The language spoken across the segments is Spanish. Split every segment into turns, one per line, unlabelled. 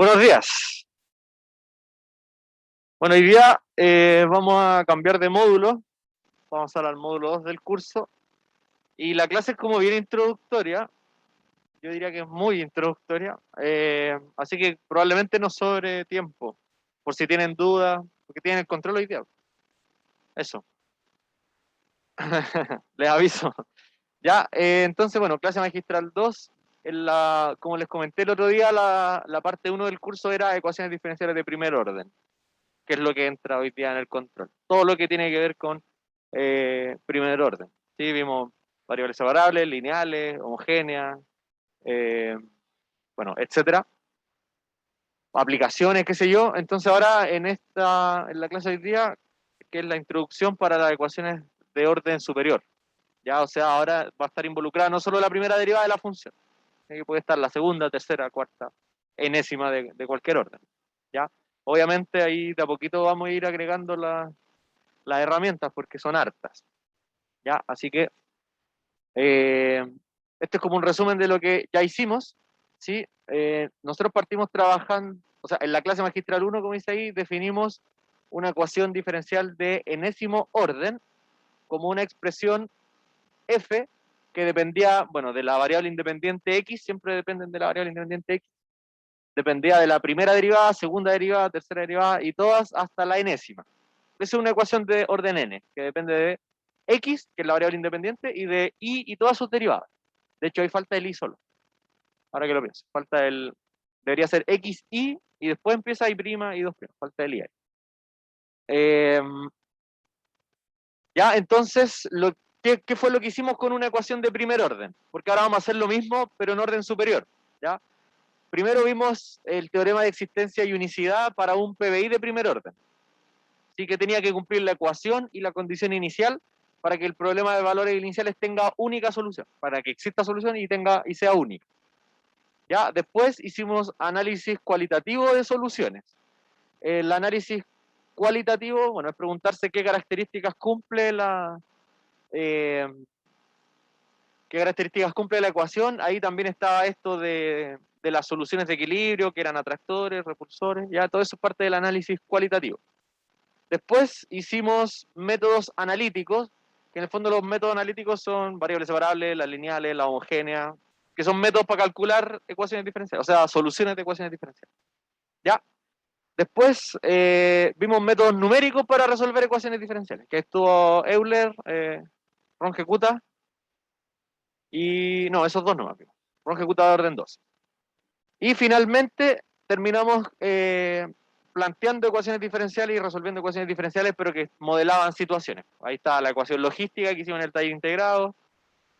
Buenos días. Bueno, hoy día vamos a cambiar de módulo. Vamos a pasar al módulo 2 del curso. Y la clase es como bien introductoria. Yo diría que es muy introductoria. Así que probablemente nos sobre tiempo. Por si tienen dudas, porque tienen el control hoy día. Eso. Les aviso. Ya, entonces, bueno, clase magistral 2. Como les comenté el otro día, la parte 1 del curso era ecuaciones diferenciales de primer orden, que es lo que entra hoy día en el control. Todo lo que tiene que ver con primer orden. ¿Sí? Vimos variables separables, lineales, homogéneas, bueno, etcétera. Aplicaciones, qué sé yo. Entonces ahora en la clase de hoy día, que es la introducción para las ecuaciones de orden superior. Ya, o sea, ahora va a estar involucrada no solo la primera derivada de la función, que puede estar la segunda, tercera, cuarta, enésima de cualquier orden. ¿Ya? Obviamente ahí de a poquito vamos a ir agregando las herramientas porque son hartas. ¿Ya? Así que este es como un resumen de lo que ya hicimos. ¿Sí? Nosotros partimos trabajando, o sea, en la clase magistral 1, como dice ahí, definimos una ecuación diferencial de enésimo orden como una expresión f que dependía, bueno, de la variable independiente x, siempre dependen de la variable independiente x, dependía de la primera derivada, segunda derivada, tercera derivada y todas hasta la enésima. Esa es una ecuación de orden n, que depende de x, que es la variable independiente, y de y todas sus derivadas. De hecho, ahí falta el i solo. Ahora que lo pienso, debería ser x, y después empieza i', y 2', falta el i ahí. Ya, entonces, ¿qué fue lo que hicimos con una ecuación de primer orden? Porque ahora vamos a hacer lo mismo, pero en orden superior. ¿Ya? Primero vimos el teorema de existencia y unicidad para un PBI de primer orden. Así que tenía que cumplir la ecuación y la condición inicial para que el problema de valores iniciales tenga única solución, para que exista solución y sea única. ¿Ya? Después hicimos análisis cualitativo de soluciones. El análisis cualitativo, bueno, es preguntarse qué características cumple eh, qué características cumple la ecuación. Ahí también estaba esto de las soluciones de equilibrio, que eran atractores, repulsores, ya todo eso es parte del análisis cualitativo. Después hicimos métodos analíticos, que en el fondo los métodos analíticos son variables separables, las lineales, la homogénea, que son métodos para calcular ecuaciones diferenciales, o sea, soluciones de ecuaciones diferenciales. ¿Ya? Después vimos métodos numéricos para resolver ecuaciones diferenciales, que estuvo Euler, Ron-Hecuta, y no, esos dos nomás. Ron-Hecuta de orden 2. Y finalmente terminamos planteando ecuaciones diferenciales y resolviendo ecuaciones diferenciales, pero que modelaban situaciones. Ahí está la ecuación logística que hicimos en el taller integrado,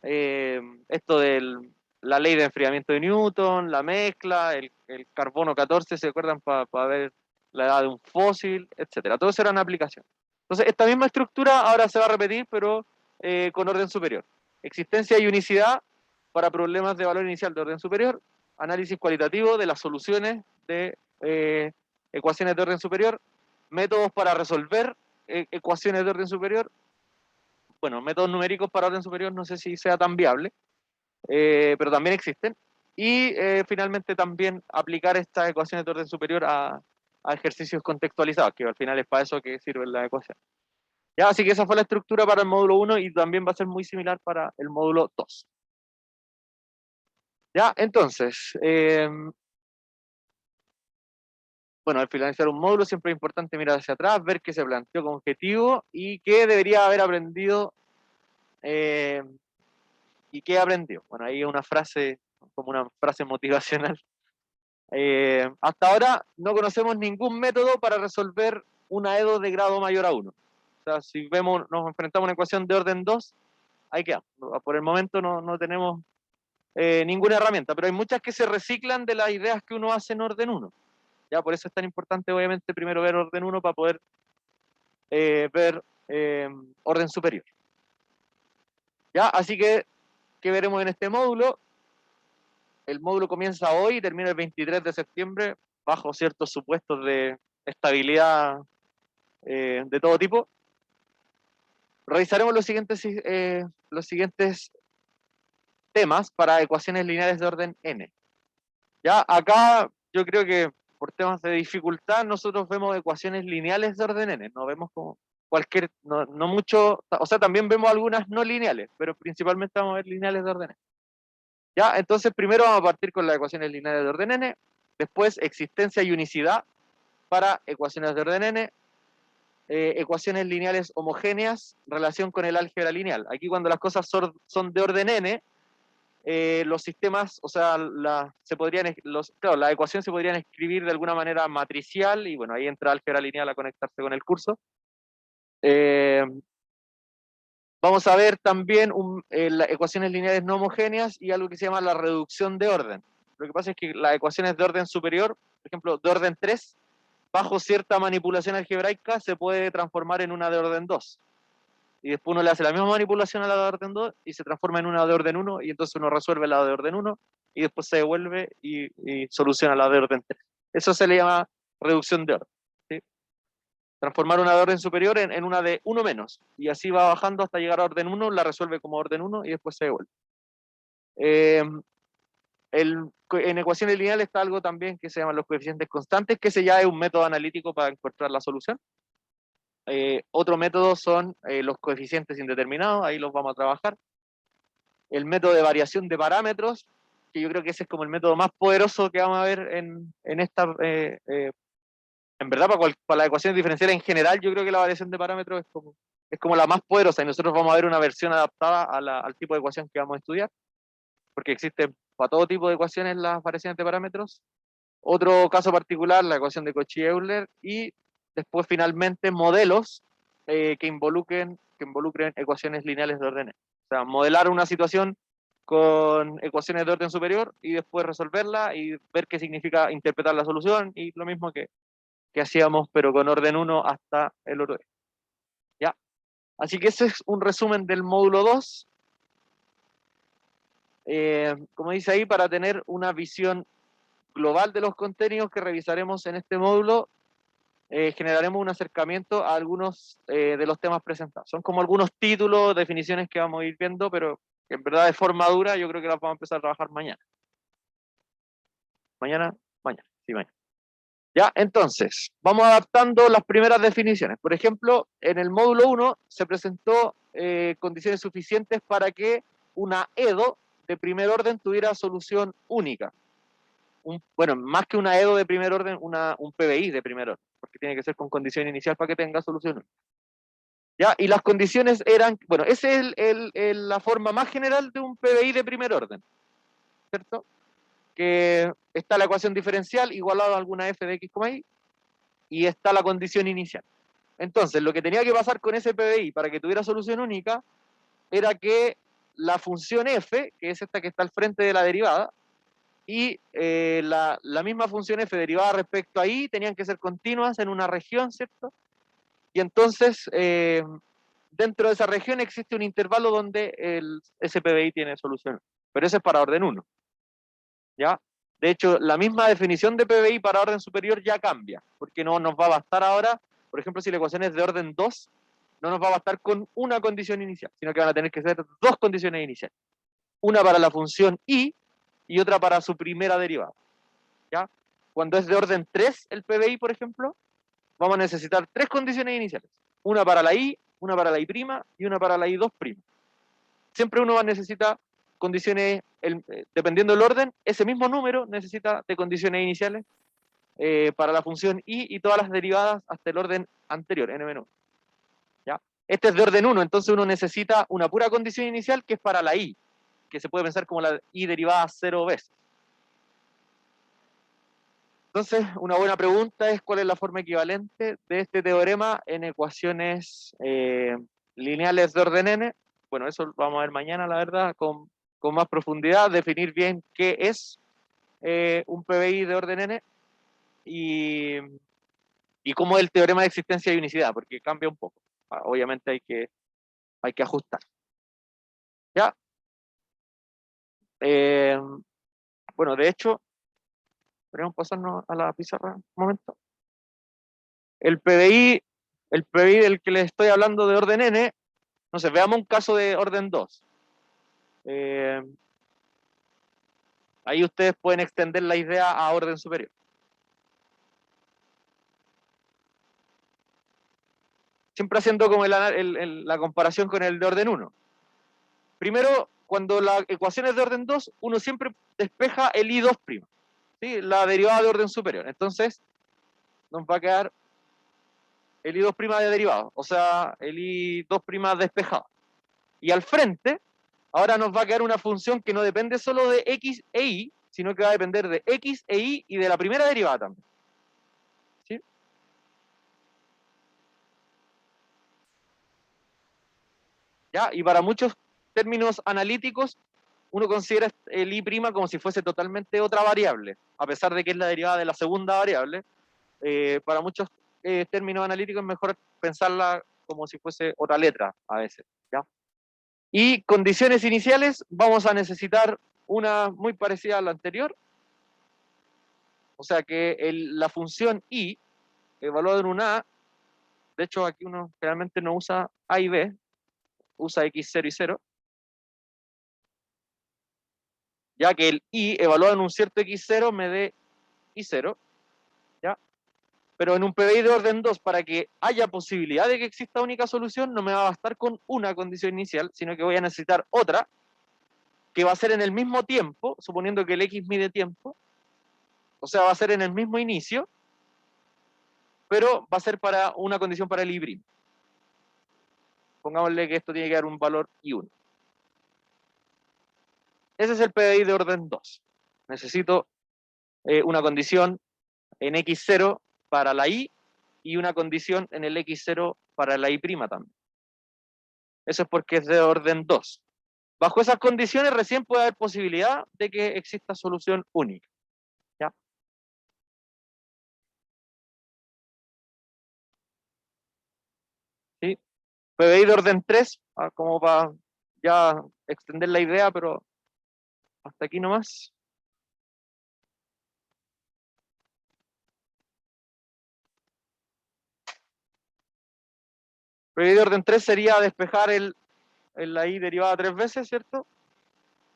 esto de la ley de enfriamiento de Newton, la mezcla, el carbono 14, ¿se acuerdan? Para ver la edad de un fósil, etcétera. Todo eso eran aplicaciones. Entonces, esta misma estructura ahora se va a repetir, pero con orden superior. Existencia y unicidad para problemas de valor inicial de orden superior, análisis cualitativo de las soluciones de ecuaciones de orden superior, métodos para resolver ecuaciones de orden superior, bueno, métodos numéricos para orden superior no sé si sea tan viable, pero también existen, y finalmente también aplicar estas ecuaciones de orden superior a ejercicios contextualizados, que al final es para eso que sirve la ecuación. Ya, así que esa fue la estructura para el módulo 1 y también va a ser muy similar para el módulo 2. Ya, entonces, bueno, al finalizar un módulo siempre es importante mirar hacia atrás, ver qué se planteó como objetivo y qué debería haber aprendido y qué aprendió. Bueno, ahí es una frase, como una frase motivacional. Hasta ahora no conocemos ningún método para resolver una EDO de grado mayor a 1. O sea, si vemos, nos enfrentamos a una ecuación de orden 2, ahí quedamos. Por el momento no tenemos ninguna herramienta, pero hay muchas que se reciclan de las ideas que uno hace en orden 1. Ya, por eso es tan importante, obviamente, primero ver orden 1 para poder ver orden superior. Ya, así que, ¿qué veremos en este módulo? El módulo comienza hoy y termina el 23 de septiembre, bajo ciertos supuestos de estabilidad de todo tipo. Revisaremos los siguientes temas para ecuaciones lineales de orden n. Ya, acá yo creo que por temas de dificultad nosotros vemos ecuaciones lineales de orden n, no vemos como cualquier, no mucho, o sea, también vemos algunas no lineales, pero principalmente vamos a ver lineales de orden n. Ya, entonces primero vamos a partir con las ecuaciones lineales de orden n, después existencia y unicidad para ecuaciones de orden n, ecuaciones lineales homogéneas, relación con el álgebra lineal. Aquí cuando las cosas son de orden n, los sistemas, o sea, claro, las ecuaciones se podrían escribir de alguna manera matricial, y bueno, ahí entra álgebra lineal a conectarse con el curso. Vamos a ver también las ecuaciones lineales no homogéneas y algo que se llama la reducción de orden. Lo que pasa es que las ecuaciones de orden superior, por ejemplo, de orden 3, bajo cierta manipulación algebraica, se puede transformar en una de orden 2. Y después uno le hace la misma manipulación a la de orden 2 y se transforma en una de orden 1, y entonces uno resuelve la de orden 1 y después se devuelve y soluciona la de orden 3. Eso se le llama reducción de orden. ¿Sí? Transformar una de orden superior en una de 1 menos, y así va bajando hasta llegar a orden 1, la resuelve como orden 1 y después se devuelve. En ecuaciones lineales está algo también que se llaman los coeficientes constantes, que ese ya es un método analítico para encontrar la solución. Otro método son los coeficientes indeterminados, ahí los vamos a trabajar. El método de variación de parámetros, que yo creo que ese es como el método más poderoso que vamos a ver en esta... en verdad, para las ecuaciones diferenciales en general, yo creo que la variación de parámetros es como la más poderosa, y nosotros vamos a ver una versión adaptada al tipo de ecuación que vamos a estudiar, porque existe para todo tipo de ecuaciones las variaciones de parámetros. Otro caso particular, la ecuación de Cauchy-Euler, y después finalmente modelos que involucren ecuaciones lineales de orden n. O sea, modelar una situación con ecuaciones de orden superior y después resolverla y ver qué significa interpretar la solución, y lo mismo que hacíamos, pero con orden 1 hasta el otro. ¿Ya? Así que ese es un resumen del módulo 2. Como dice ahí, para tener una visión global de los contenidos que revisaremos en este módulo, generaremos un acercamiento a algunos de los temas presentados. Son como algunos títulos, definiciones que vamos a ir viendo, pero en verdad de forma dura yo creo que las vamos a empezar a trabajar mañana. Mañana, sí, mañana. Ya, entonces, vamos adaptando las primeras definiciones. Por ejemplo, en el módulo 1 se presentó condiciones suficientes para que una EDO de primer orden tuviera solución única. Bueno, más que una EDO de primer orden, un PBI de primer orden, porque tiene que ser con condición inicial para que tenga solución única. ¿Ya? Y las condiciones eran, bueno, esa es la forma más general de un PBI de primer orden, ¿cierto? Que está la ecuación diferencial igualada a alguna f de x, y, y está la condición inicial. Entonces, lo que tenía que pasar con ese PBI para que tuviera solución única era que la función f, que es esta que está al frente de la derivada, y la misma función f derivada respecto a y tenían que ser continuas en una región, ¿cierto? Y entonces, dentro de esa región existe un intervalo donde ese PBI tiene solución. Pero ese es para orden 1. ¿Ya? De hecho, la misma definición de PBI para orden superior ya cambia, porque no nos va a bastar ahora, por ejemplo, si la ecuación es de orden 2, no nos va a bastar con una condición inicial, sino que van a tener que ser dos condiciones iniciales. Una para la función y otra para su primera derivada. ¿Ya? Cuando es de orden 3 el PBI, por ejemplo, vamos a necesitar tres condiciones iniciales. Una para la i, una para la i' y una para la i2'. Siempre uno va a necesitar condiciones, dependiendo del orden, ese mismo número necesita de condiciones iniciales para la función y todas las derivadas hasta el orden anterior, n-1. ¿Ya? Este es de orden 1, entonces uno necesita una pura condición inicial que es para la i, que se puede pensar como la i derivada 0 veces. Entonces, una buena pregunta es cuál es la forma equivalente de este teorema en ecuaciones lineales de orden n. Bueno, eso lo vamos a ver mañana, la verdad, con más profundidad, definir bien qué es un PBI de orden n y cómo es el teorema de existencia de unicidad, porque cambia un poco. Obviamente hay que ajustar. ¿Ya? Bueno, de hecho, podríamos pasarnos a la pizarra un momento. El PBI del que les estoy hablando de orden n, no sé, veamos un caso de orden 2. Ahí ustedes pueden extender la idea a orden superior. Siempre haciendo como la comparación con el de orden 1. Primero, cuando la ecuación es de orden 2, uno siempre despeja el I2', ¿sí? La derivada de orden superior. Entonces, nos va a quedar el I2' de derivado, o sea, el I2' despejado. Y al frente, ahora nos va a quedar una función que no depende solo de x e y, sino que va a depender de x e y y de la primera derivada también. ¿Sí? ¿Ya? Y para muchos términos analíticos, uno considera el i' como si fuese totalmente otra variable, a pesar de que es la derivada de la segunda variable. Para muchos términos analíticos es mejor pensarla como si fuese otra letra a veces. ¿Ya? Y condiciones iniciales, vamos a necesitar una muy parecida a la anterior, o sea que la función i, evaluada en un a, de hecho aquí uno generalmente no usa a y b, usa x0 y 0, ya que el i evaluado en un cierto x0 me dé i0, ¿ya? Pero en un PBI de orden 2, para que haya posibilidad de que exista única solución, no me va a bastar con una condición inicial, sino que voy a necesitar otra, que va a ser en el mismo tiempo, suponiendo que el x mide tiempo, o sea, va a ser en el mismo inicio, pero va a ser para una condición para el i'. Pongámosle que esto tiene que dar un valor i1. Ese es el PBI de orden 2. Necesito una condición en x0 para la i y una condición en el x0 para la i' también. Eso es porque es de orden 2. Bajo esas condiciones recién puede haber posibilidad de que exista solución única. ¿Ya? ¿Sí? PBI de orden 3, como para ya extender la idea, pero hasta aquí nomás. PBI de orden 3 sería despejar la i derivada 3 veces, ¿cierto?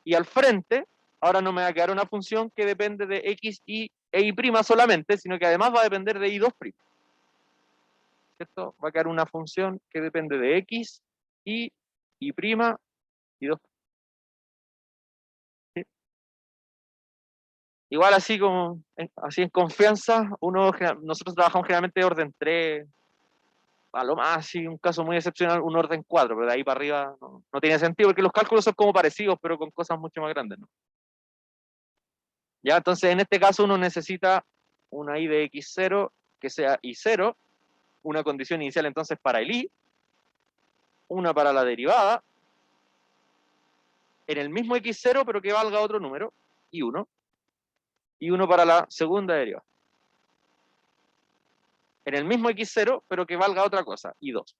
Y al frente, ahora no me va a quedar una función que depende de x, y e y' solamente, sino que además va a depender de i2'. ¿Cierto? Va a quedar una función que depende de x, y 2. ¿Sí? Igual así como así en confianza, nosotros trabajamos generalmente de orden 3, a lo más, sí, un caso muy excepcional, un orden 4, pero de ahí para arriba no tiene sentido, porque los cálculos son como parecidos, pero con cosas mucho más grandes, ¿no? Ya, entonces en este caso uno necesita una i de x0 que sea i0, una condición inicial entonces para el i, una para la derivada, en el mismo x0 pero que valga otro número, i1, y uno para la segunda derivada. En el mismo x0 pero que valga otra cosa, i2.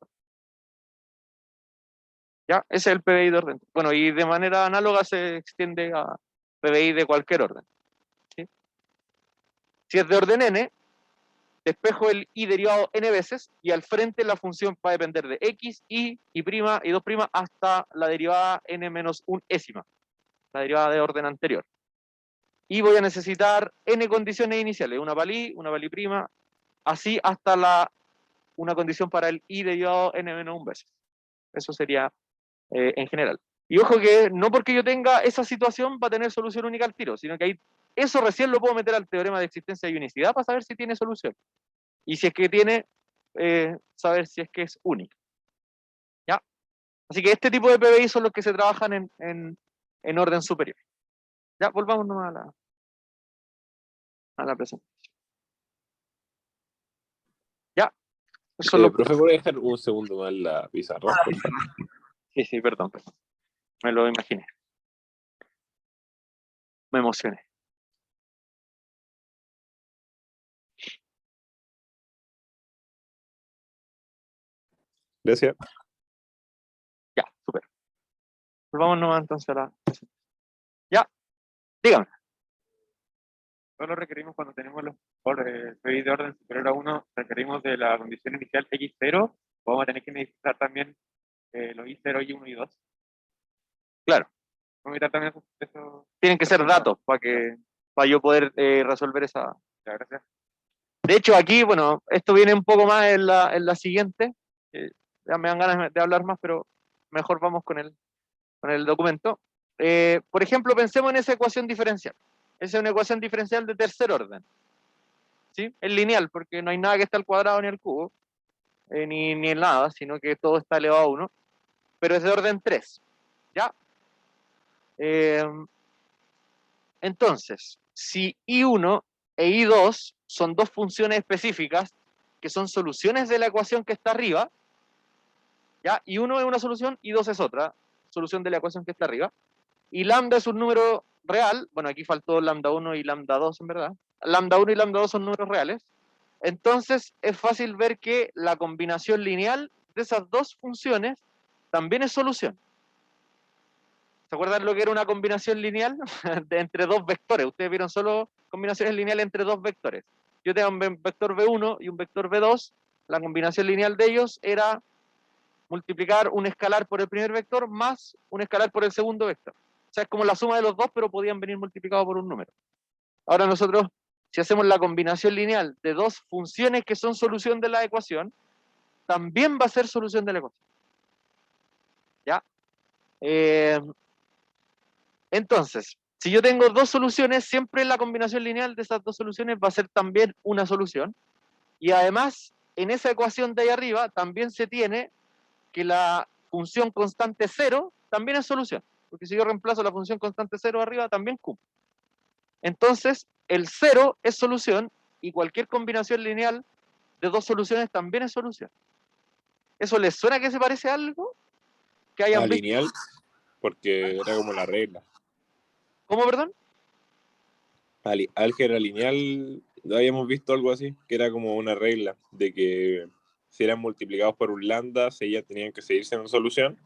¿Ya? Ese es el PBI de orden. Bueno, y de manera análoga se extiende a PBI de cualquier orden. ¿Sí? Si es de orden n, despejo el i derivado n veces y al frente la función va a depender de x, y 2' hasta la derivada n menos 1/ésima, la derivada de orden anterior. Y voy a necesitar n condiciones iniciales, una para el i, una para el i', así hasta una condición para el i derivado n menos 1 veces. Eso sería en general. Y ojo que no porque yo tenga esa situación va a tener solución única al tiro, sino que hay eso recién lo puedo meter al teorema de existencia y unicidad para saber si tiene solución. Y si es que tiene, saber si es que es única. ¿Ya? Así que este tipo de PBI son los que se trabajan en orden superior. Ya, volvamos nomás a la presentación. Ya, eso lo...
Profe, ¿puede dejar un segundo más la pizarra, por favor?
Sí, perdón. Me lo imaginé. Me emocioné.
Gracias.
Ya, súper. Volvamos nomás entonces a la presentación. Ya, dígame.
Solo requerimos cuando tenemos los PBI de orden superior a 1, requerimos de la condición inicial X0, vamos a tener que necesitar también los I0, I1 y 2.
Claro.
Vamos a necesitar también eso.
Tienen que ser datos para yo poder resolver esa.
Ya, gracias.
De hecho, aquí, bueno, esto viene un poco más en la siguiente. Ya me dan ganas de hablar más, pero mejor vamos con el documento. Por ejemplo, pensemos en esa ecuación diferencial. Esa es una ecuación diferencial de tercer orden. ¿Sí? Es lineal, porque no hay nada que esté al cuadrado ni al cubo, ni en nada, sino que todo está elevado a 1. Pero es de orden 3. ¿Ya? Entonces, si I1 e I2 son dos funciones específicas que son soluciones de la ecuación que está arriba, ¿ya? I1 es una solución, I2 es otra solución de la ecuación que está arriba, y lambda es un número real, bueno, aquí faltó lambda 1 y lambda 2 en verdad, lambda 1 y lambda 2 son números reales, entonces es fácil ver que la combinación lineal de esas dos funciones también es solución. ¿Se acuerdan lo que era una combinación lineal entre dos vectores? Ustedes vieron solo combinaciones lineales entre dos vectores. Yo tengo un vector V1 y un vector V2. La combinación lineal de ellos era multiplicar un escalar por el primer vector más un escalar por el segundo vector. O sea, es como la suma de los dos, pero podían venir multiplicados por un número. Ahora nosotros, si hacemos la combinación lineal de dos funciones que son solución de la ecuación, también va a ser solución de la ecuación. ¿Ya? Entonces, si yo tengo dos soluciones, siempre la combinación lineal de esas dos soluciones va a ser también una solución. Y además, en esa ecuación de ahí arriba, también se tiene que la función constante 0 también es solución. Porque si yo reemplazo la función constante 0 arriba, también cumple. Entonces, el 0 es solución y cualquier combinación lineal de dos soluciones también es solución. ¿Eso les suena que se parece a algo? Que hayan visto.
Lineal, porque era como la regla.
¿Cómo, perdón?
Álgebra lineal, ¿no habíamos visto algo así? Que era como una regla de que si eran multiplicados por un lambda, ellas tenían que seguirse en solución,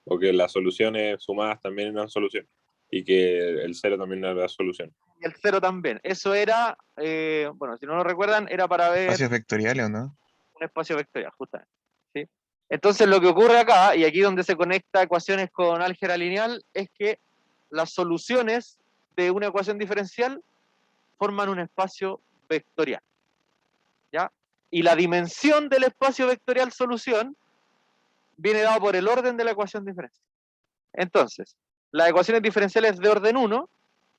o que las soluciones sumadas también eran solución, y que el cero también era solución.
Y el 0 también. Eso era, bueno, si no lo recuerdan, era para ver
¿Espacios vectoriales o no?
un espacio vectorial, justamente. ¿Sí? Entonces lo que ocurre acá, y aquí donde se conecta ecuaciones con álgebra lineal, es que las soluciones de una ecuación diferencial forman un espacio vectorial. ¿Ya? Y la dimensión del espacio vectorial solución viene dado por el orden de la ecuación diferencial. Entonces, las ecuaciones diferenciales de orden 1,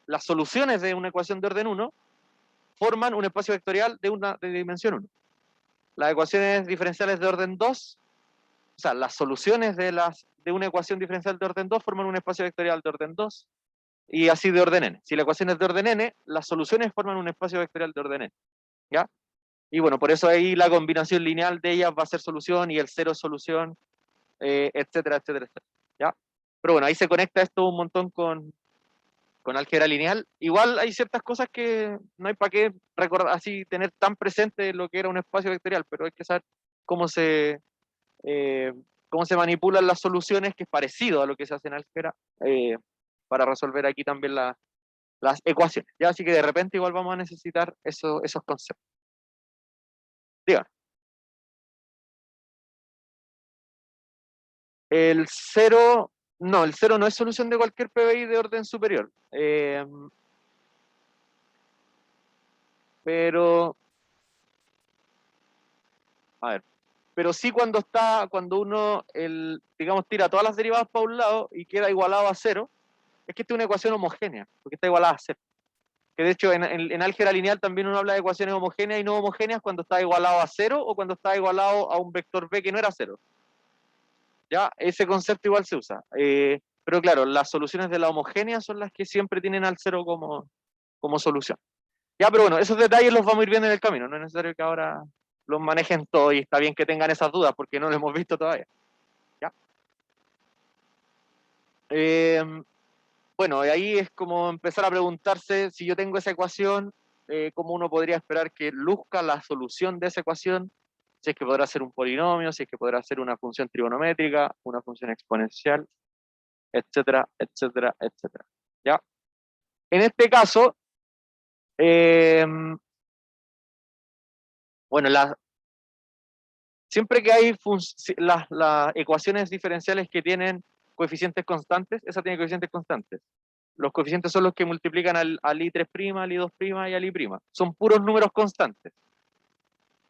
las soluciones de una ecuación de orden 1, forman un espacio vectorial de dimensión 1. Las ecuaciones diferenciales de orden 2, o sea, las soluciones de una ecuación diferencial de orden 2 forman un espacio vectorial de orden 2, y así de orden n. Si la ecuación es de orden n, las soluciones forman un espacio vectorial de orden n. ¿Ya? Y bueno, por eso ahí la combinación lineal de ellas va a ser solución y el 0 es solución, etcétera, etcétera, etcétera. ¿Ya? Pero bueno, ahí se conecta esto un montón con álgebra lineal. Igual hay ciertas cosas que no hay para qué recordar, así tener tan presente lo que era un espacio vectorial, pero hay que saber cómo se, cómo se manipulan las soluciones, que es parecido a lo que se hace en álgebra, para resolver aquí también las ecuaciones. ¿Ya? Así que de repente igual vamos a necesitar esos conceptos. Diga. El 0, no, el 0 no es solución de cualquier PBI de orden superior. Pero, a ver, pero sí cuando uno, digamos, tira todas las derivadas para un lado y queda igualado a 0, es que esta es una ecuación homogénea, porque está igualada a 0. que de hecho en álgebra lineal también uno habla de ecuaciones homogéneas y no homogéneas cuando está igualado a 0 o cuando está igualado a un vector b que no era 0. ¿Ya? Ese concepto igual se usa. Pero claro, las soluciones de la homogénea son las que siempre tienen al 0 como solución. Ya, pero bueno, esos detalles los vamos a ir viendo en el camino, no es necesario que ahora los manejen todos y está bien que tengan esas dudas porque no lo hemos visto todavía. ¿Ya? Bueno, y ahí es como empezar a preguntarse si yo tengo esa ecuación, cómo uno podría esperar que luzca la solución de esa ecuación, si es que podrá ser un polinomio, si es que podrá ser una función trigonométrica, una función exponencial, etcétera, etcétera, etcétera. ¿Ya? En este caso, bueno, siempre que hay las ecuaciones diferenciales que tienen coeficientes constantes, esa tiene coeficientes constantes. Los coeficientes son los que multiplican al I3', al I2' y al I'. Son puros números constantes.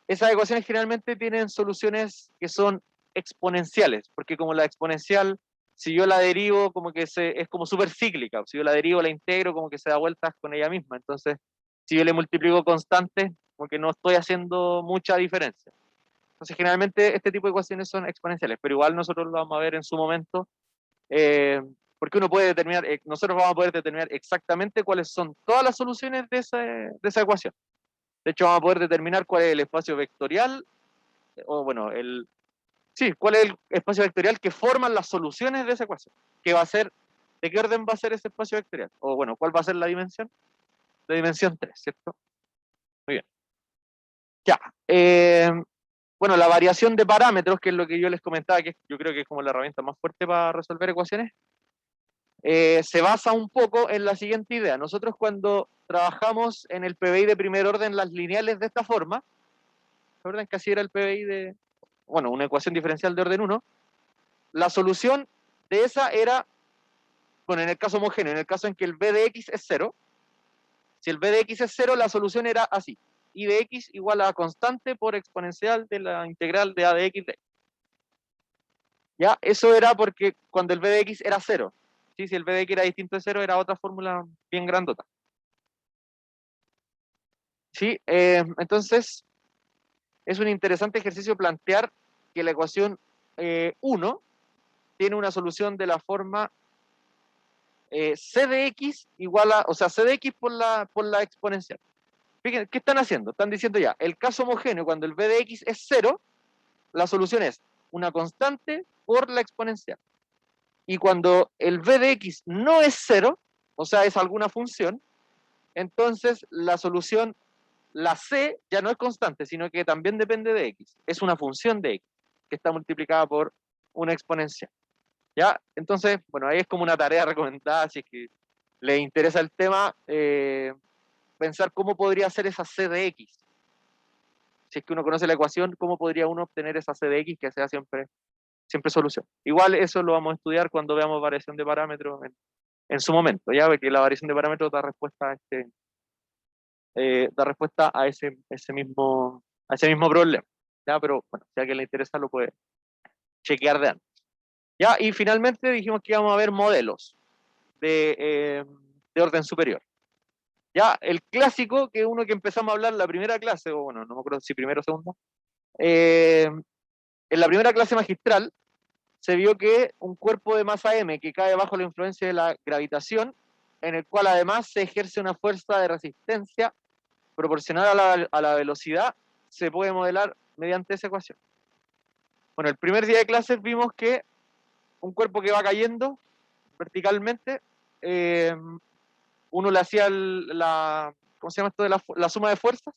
Esas ecuaciones generalmente tienen soluciones que son exponenciales, porque como la exponencial, si yo la derivo, como que es como súper cíclica. Si yo la derivo, la integro, como que se da vueltas con ella misma. Entonces, si yo le multiplico constantes, como que no estoy haciendo mucha diferencia. Entonces, generalmente este tipo de ecuaciones son exponenciales, pero igual nosotros lo vamos a ver en su momento, porque uno puede determinar, nosotros vamos a poder determinar exactamente cuáles son todas las soluciones de esa ecuación. De hecho, vamos a poder determinar cuál es el espacio vectorial, o bueno, cuál es el espacio vectorial que forman las soluciones de esa ecuación. ¿Qué va a ser? ¿De qué orden va a ser ese espacio vectorial? O bueno, ¿cuál va a ser la dimensión? La dimensión 3, ¿cierto? Muy bien. Ya. Bueno, la variación de parámetros, que es lo que yo les comentaba, que yo creo que es como la herramienta más fuerte para resolver ecuaciones, se basa un poco en la siguiente idea. Nosotros cuando trabajamos en el PBI de primer orden las lineales de esta forma, recuerden que así era el PBI de, bueno, una ecuación diferencial de orden 1, la solución de esa era, bueno, en el caso homogéneo, en el caso en que el b de x es 0, si el b de x es 0, la solución era así, y de x igual a constante por exponencial de la integral de a de x de x. ¿Ya? Eso era porque cuando el b de x era 0. ¿Sí? Si el b de x era distinto de 0, era otra fórmula bien grandota. ¿Sí? Entonces, es un interesante ejercicio plantear que la ecuación 1 tiene una solución de la forma c de x igual a, o sea, c de x por la exponencial. Fíjense, ¿qué están haciendo? Están diciendo ya, el caso homogéneo, cuando el b de x es 0, la solución es una constante por la exponencial. Y cuando el b de x no es 0, o sea, es alguna función, entonces la solución, la c, ya no es constante, sino que también depende de x. Es una función de x, que está multiplicada por una exponencial. ¿Ya? Entonces, bueno, ahí es como una tarea recomendada, si es que les interesa el tema, pensar cómo podría ser esa c de x. Si es que uno conoce la ecuación, ¿cómo podría uno obtener esa c de x que sea siempre solución? Igual eso lo vamos a estudiar cuando veamos variación de parámetros en su momento, ya, porque la variación de parámetros da respuesta a ese mismo problema. ¿Ya? Pero bueno, si a alguien le interesa lo puede chequear de antes. ¿Ya? Y finalmente dijimos que íbamos a ver modelos de orden superior. Ya, el clásico, que uno que empezamos a hablar en la primera clase, o bueno, no me acuerdo si primero o segundo, en la primera clase magistral se vio que un cuerpo de masa m que cae bajo la influencia de la gravitación, en el cual además se ejerce una fuerza de resistencia proporcional a la velocidad, se puede modelar mediante esa ecuación. Bueno, el primer día de clases vimos que un cuerpo que va cayendo verticalmente, uno le hacía ¿cómo se llama esto? La suma de fuerzas.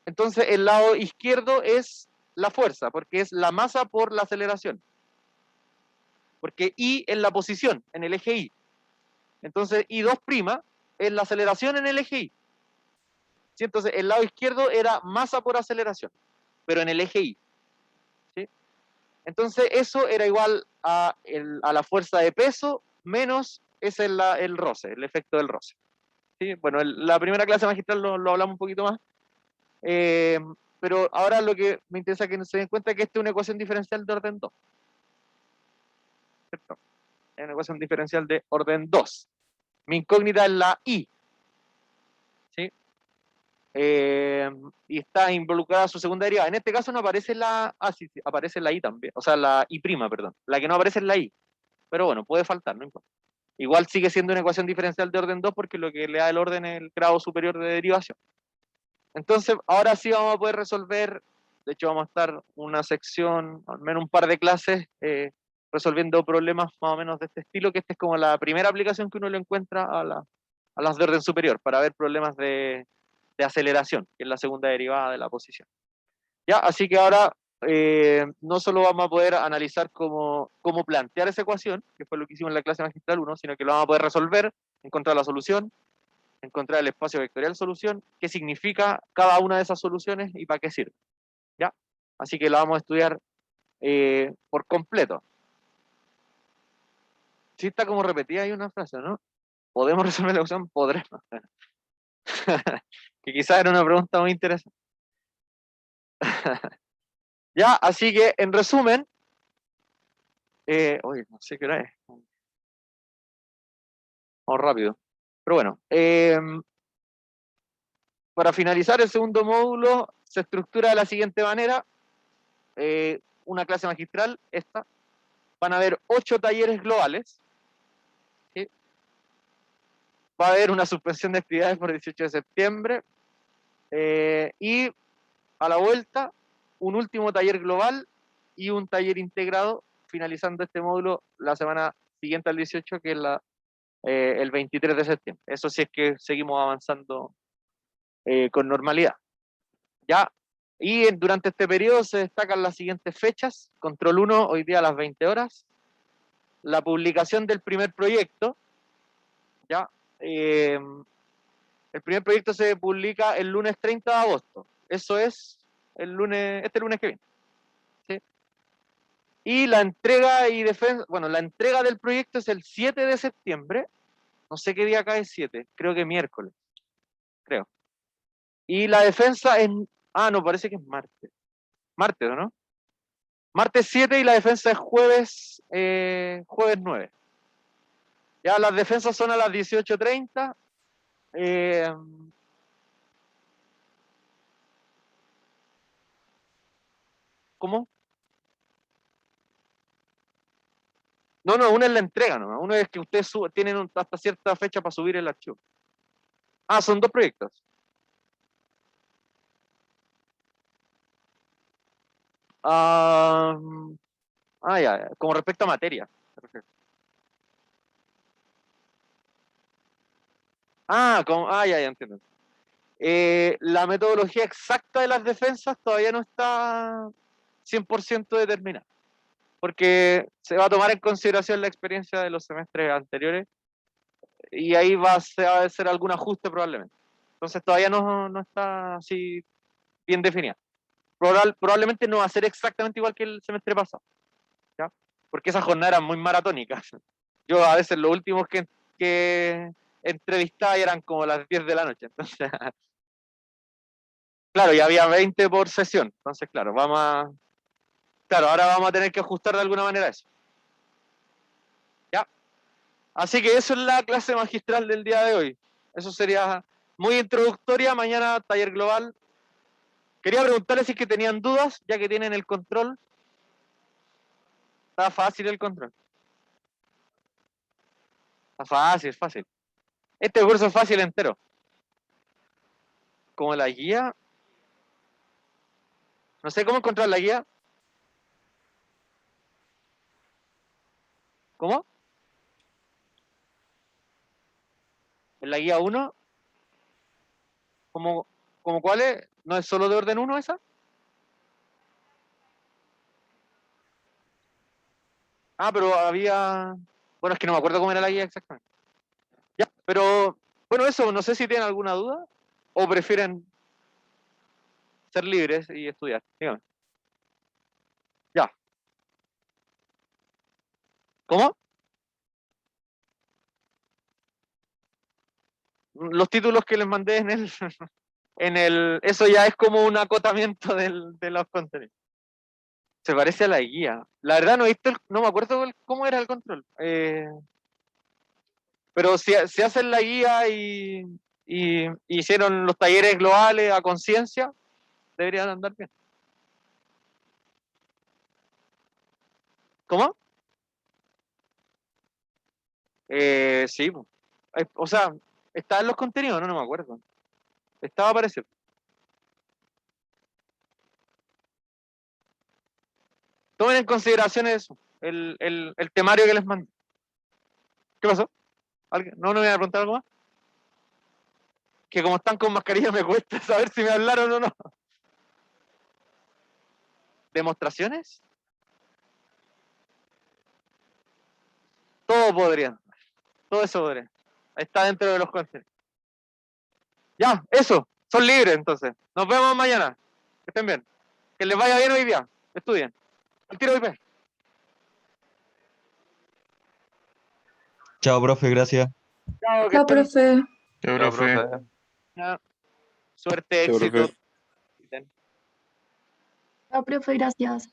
Entonces el lado izquierdo es la fuerza, porque es la masa por la aceleración. Porque I es la posición en el eje Y. Entonces I2' es la aceleración en el eje Y. ¿Sí? Entonces el lado izquierdo era masa por aceleración, pero en el eje Y. ¿Sí? Entonces eso era igual a la fuerza de peso menos el roce, el efecto del roce. ¿Sí? Bueno, la primera clase magistral lo hablamos un poquito más, pero ahora lo que me interesa que se den cuenta es que esta es una ecuación diferencial de orden 2. ¿Cierto? Es una ecuación diferencial de orden 2. Mi incógnita es la I. y está involucrada su segunda derivada. En este caso no aparece la, sí, aparece la I también, o sea, la I', perdón. La que no aparece es la I, pero bueno, puede faltar, no importa. Igual sigue siendo una ecuación diferencial de orden 2 porque lo que le da el orden es el grado superior de derivación. Entonces, ahora sí vamos a poder resolver, de hecho vamos a estar una sección, al menos un par de clases, resolviendo problemas más o menos de este estilo, que esta es como la primera aplicación que uno le encuentra a las de orden superior, para ver problemas de aceleración, que es la segunda derivada de la posición. Ya, así que ahora no solo vamos a poder analizar cómo plantear esa ecuación, que fue lo que hicimos en la clase magistral 1, sino que lo vamos a poder resolver, encontrar la solución, encontrar el espacio vectorial solución, qué significa cada una de esas soluciones y para qué sirve. ¿Ya? Así que lo vamos a estudiar por completo. Sí está como repetida ahí una frase, ¿no? ¿Podemos resolver la ecuación? Podremos. Que quizás era una pregunta muy interesante. Ya, así que en resumen, oye, no sé qué hora es. Vamos rápido. Pero bueno, para finalizar el segundo módulo, se estructura de la siguiente manera. Una clase magistral, esta. Van a haber 8 talleres globales. ¿Sí? Va a haber una suspensión de actividades por el 18 de septiembre. Y a la vuelta, un último taller global y un taller integrado, finalizando este módulo la semana siguiente al 18, que es el 23 de septiembre. Eso sí es que seguimos avanzando con normalidad. ¿Ya? Y durante este periodo se destacan las siguientes fechas. Control 1, hoy día a las 20 horas. La publicación del primer proyecto. ¿Ya? El primer proyecto se publica el lunes 30 de agosto. Eso es este lunes que viene. ¿Sí? Y la entrega y defensa, bueno, la entrega del proyecto es el 7 de septiembre. No sé qué día cae el 7, creo que miércoles, creo. Y la defensa es, no, parece que es martes. Martes, ¿o no? Martes 7 y la defensa es jueves 9. Ya las defensas son a las 18:30. ¿Cómo? No, una es la entrega, ¿no? Uno es que ustedes tienen hasta cierta fecha para subir el archivo. Son 2 proyectos. Ya. Como respecto a materia. Ya entiendo. La metodología exacta de las defensas todavía no está 100% determinada, porque se va a tomar en consideración la experiencia de los semestres anteriores y ahí va a ser algún ajuste probablemente. Entonces todavía no está así bien definida. Probablemente no va a ser exactamente igual que el semestre pasado, ¿ya? Porque esas jornadas eran muy maratónicas. Yo a veces los últimos que entrevistaba eran como las 10 de la noche, entonces claro, ya había 20 por sesión, entonces claro, ahora vamos a tener que ajustar de alguna manera eso. ¿Ya? Así que eso es la clase magistral del día de hoy. Eso sería muy introductoria, mañana taller global. Quería preguntarles si es que tenían dudas, ya que tienen el control. Está fácil el control. Está fácil, es fácil. Este curso es fácil entero. Como la guía. No sé cómo encontrar la guía. ¿Cómo? En la guía 1. ¿Cómo cuál es? ¿No es solo de orden 1 esa? Pero había... Bueno, es que no me acuerdo cómo era la guía exactamente. Ya, pero bueno, eso, no sé si tienen alguna duda o prefieren ser libres y estudiar. Dígame. Ya. ¿Cómo? Los títulos que les mandé eso ya es como un acotamiento de los contenidos. Se parece a la guía. La verdad no he visto, no me acuerdo cómo era el control. Pero si hacen la guía y y hicieron los talleres globales a conciencia, deberían andar bien. ¿Cómo? Sí, po. O sea, está en los contenidos, no me acuerdo. Estaba apareciendo. Tomen en consideración eso, el temario que les mandé. ¿Qué pasó? ¿Alguien? ¿No me iba a preguntar algo más? Que como están con mascarilla me cuesta saber si me hablaron o no. ¿Demostraciones? Todo podrían. Todo eso podría. Está dentro de los contenidos. Ya, eso. Son libres entonces. Nos vemos mañana. Que estén bien. Que les vaya bien hoy día. Estudien. El tiro IP.
Chao, profe, gracias.
Chao, que
Chao,
estén
profe.
Chao,
Ya,
profe.
bien. Suerte,
Chao,
éxito.
profe.
Chao, profe, gracias.